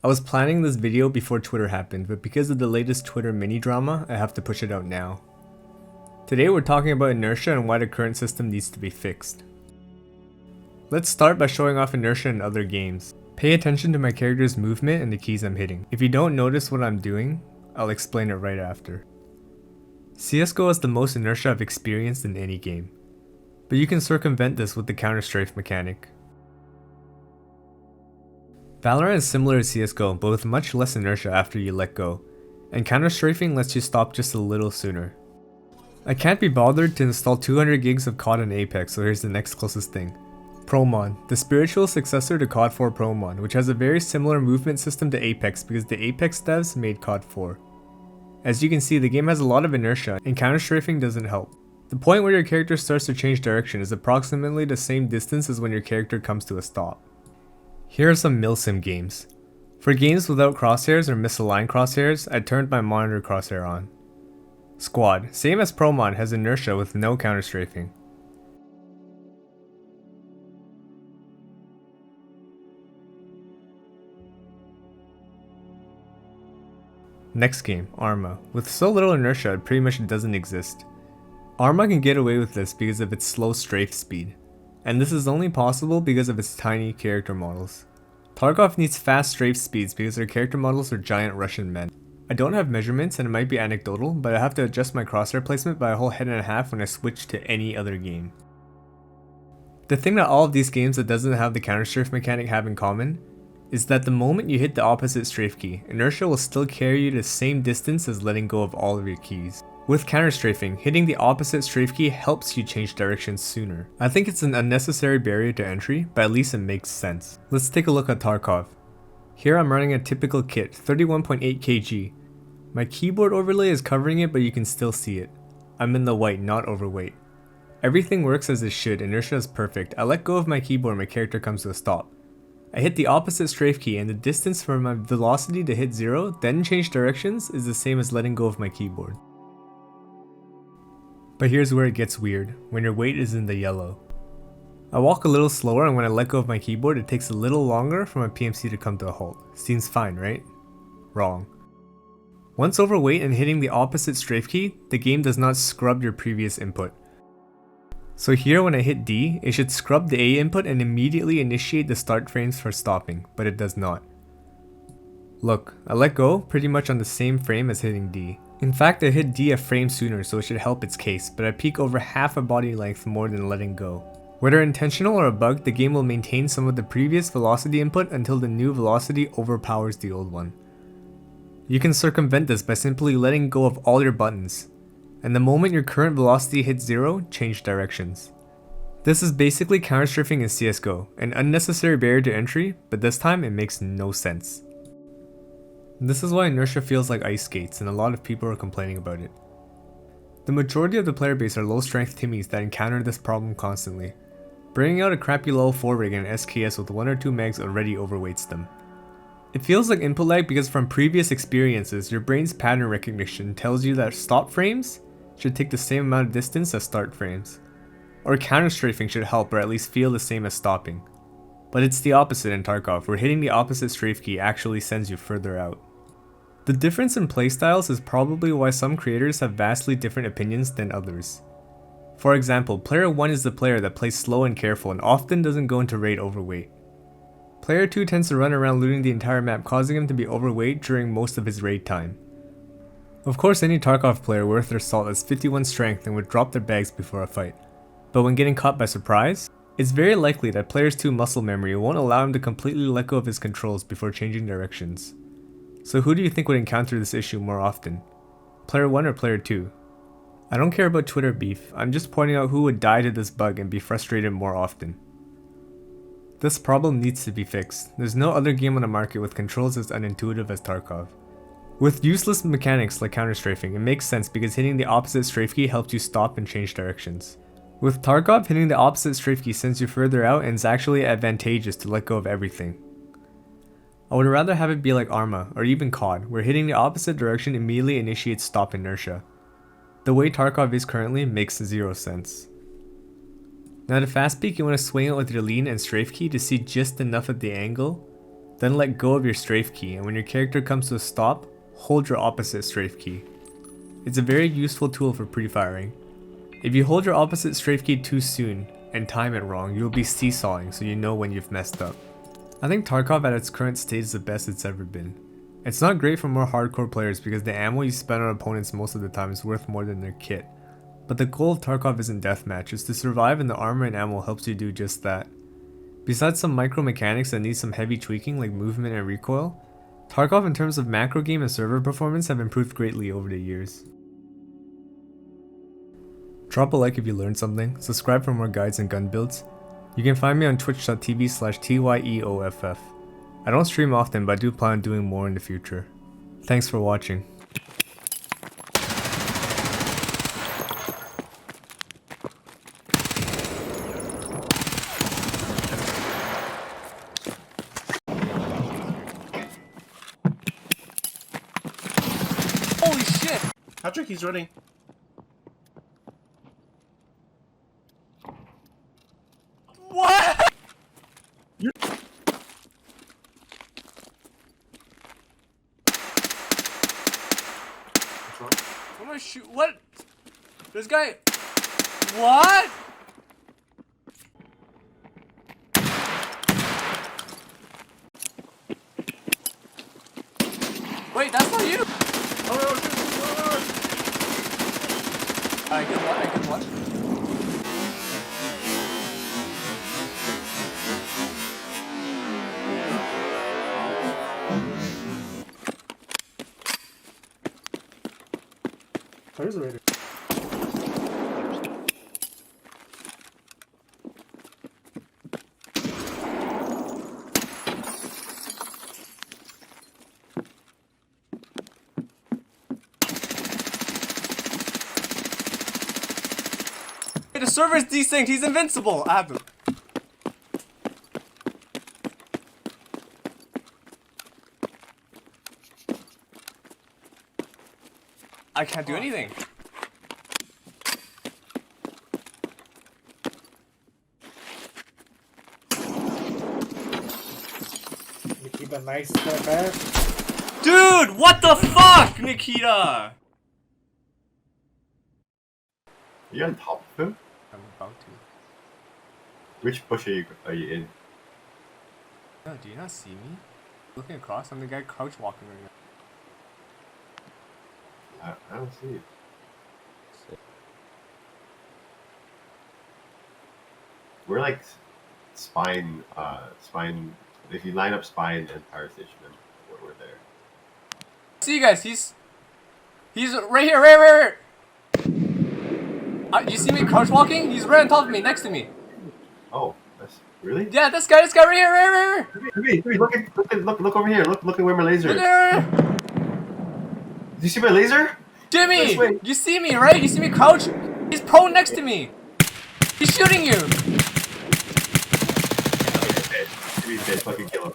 I was planning this video before Twitter happened, but because of the latest Twitter mini drama, I have to push it out now. Today we're talking about inertia and why the current system needs to be fixed. Let's start by showing off inertia in other games. Pay attention to my character's movement and the keys I'm hitting. If you don't notice what I'm doing, I'll explain it right after. CSGO has the most inertia I've experienced in any game, but you can circumvent this with the counter-strafe mechanic. Valorant is similar to CSGO, but with much less inertia after you let go, and counter-strafing lets you stop just a little sooner. I can't be bothered to install 200 gigs of COD in Apex, so here's the next closest thing. Promon, the spiritual successor to COD 4 Promon, which has a very similar movement system to Apex because the Apex devs made COD 4. As you can see, the game has a lot of inertia, and counter-strafing doesn't help. The point where your character starts to change direction is approximately the same distance as when your character comes to a stop. Here are some milsim games. For games without crosshairs or misaligned crosshairs, I turned my monitor crosshair on. Squad, same as Promon, has inertia with no counter-strafing. Next game, Arma. With so little inertia, it pretty much doesn't exist. Arma can get away with this because of its slow strafe speed, and this is only possible because of its tiny character models. Tarkov needs fast strafe speeds because their character models are giant Russian men. I don't have measurements and it might be anecdotal, but I have to adjust my crosshair placement by a whole head and a half when I switch to any other game. The thing that all of these games that doesn't have the counter-strafe mechanic have in common is that the moment you hit the opposite strafe key, inertia will still carry you the same distance as letting go of all of your keys. With counter-strafing, hitting the opposite strafe key helps you change direction sooner. I think it's an unnecessary barrier to entry, but at least it makes sense. Let's take a look at Tarkov. Here I'm running a typical kit, 31.8 kg. My keyboard overlay is covering it, but you can still see it. I'm in the white, not overweight. Everything works as it should, inertia is perfect. I let go of my keyboard and my character comes to a stop. I hit the opposite strafe key and the distance for my velocity to hit 0, then change directions, is the same as letting go of my keyboard. But here's where it gets weird, when your weight is in the yellow. I walk a little slower, and when I let go of my keyboard it takes a little longer for my PMC to come to a halt. Seems fine, right? Wrong. Once overweight and hitting the opposite strafe key, the game does not scrub your previous input. So here when I hit D, it should scrub the A input and immediately initiate the start frames for stopping, but it does not. Look, I let go pretty much on the same frame as hitting D. In fact, I hit D a frame sooner, so it should help its case, but I peak over half a body length more than letting go. Whether intentional or a bug, the game will maintain some of the previous velocity input until the new velocity overpowers the old one. You can circumvent this by simply letting go of all your buttons, and the moment your current velocity hits 0, change directions. This is basically counter-strafing in CSGO, an unnecessary barrier to entry, but this time it makes no sense. This is why inertia feels like ice skates, and a lot of people are complaining about it. The majority of the player base are low-strength Timmies that encounter this problem constantly. Bringing out a crappy level 4 rig and an SKS with 1 or 2 megs already overweights them. It feels like input lag because from previous experiences, your brain's pattern recognition tells you that stop frames should take the same amount of distance as start frames. Or counter-strafing should help or at least feel the same as stopping. But it's the opposite in Tarkov, where hitting the opposite strafe key actually sends you further out. The difference in playstyles is probably why some creators have vastly different opinions than others. For example, player 1 is the player that plays slow and careful and often doesn't go into raid overweight. Player 2 tends to run around looting the entire map, causing him to be overweight during most of his raid time. Of course, any Tarkov player worth their salt has 51 strength and would drop their bags before a fight. But when getting caught by surprise, it's very likely that player 2's muscle memory won't allow him to completely let go of his controls before changing directions. So who do you think would encounter this issue more often? Player 1 or player 2? I don't care about Twitter beef, I'm just pointing out who would die to this bug and be frustrated more often. This problem needs to be fixed. There's no other game on the market with controls as unintuitive as Tarkov. With useless mechanics like counter-strafing, it makes sense because hitting the opposite strafe key helps you stop and change directions. With Tarkov, hitting the opposite strafe key sends you further out and it's actually advantageous to let go of everything. I would rather have it be like Arma, or even COD, where hitting the opposite direction immediately initiates stop inertia. The way Tarkov is currently makes 0 sense. Now to fast peek, you want to swing it with your lean and strafe key to see just enough of the angle Then let go of your strafe key, and when your character comes to a stop, hold your opposite strafe key. It's a very useful tool for pre-firing. If you hold your opposite strafe key too soon and time it wrong, you'll be seesawing so you know when you've messed up. I think Tarkov at its current state is the best it's ever been. It's not great for more hardcore players because the ammo you spend on opponents most of the time is worth more than their kit. But the goal of Tarkov isn't deathmatch, it's to survive, and the armor and ammo helps you do just that. Besides some micro mechanics that need some heavy tweaking like movement and recoil, Tarkov in terms of macro game and server performance have improved greatly over the years. Drop a like if you learned something, subscribe for more guides and gun builds. You can find me on twitch.tv/TYEOFF. I don't stream often, but I do plan on doing more in the future. Thanks for watching. Holy shit! Patrick, he's running. What? What am I shoot? What? This guy. What? Wait, that's not you. Oh, I get one. I get one. Where's the raider? The server's desynced. He's invincible. I have to. I can't do anything. You keep a nice step back. Dude, what the fuck, Nikita? Are you on top of him? I'm about to. Which bush are you in? No, do you not see me? Looking across, I'm the guy crouch walking right now. I don't see you. We're like spine. If you line up spine and power station, then we're there. See you guys. He's right here. Right. You see me crouch walking? He's right on top of me, next to me. Oh, that's really? Yeah, this guy right here. Right. Look over here. Look at where my laser is. There. Do you see my laser? Jimmy, you see me, right? You see me crouch? He's prone next to me. He's shooting you. He's dead. Fucking kill him.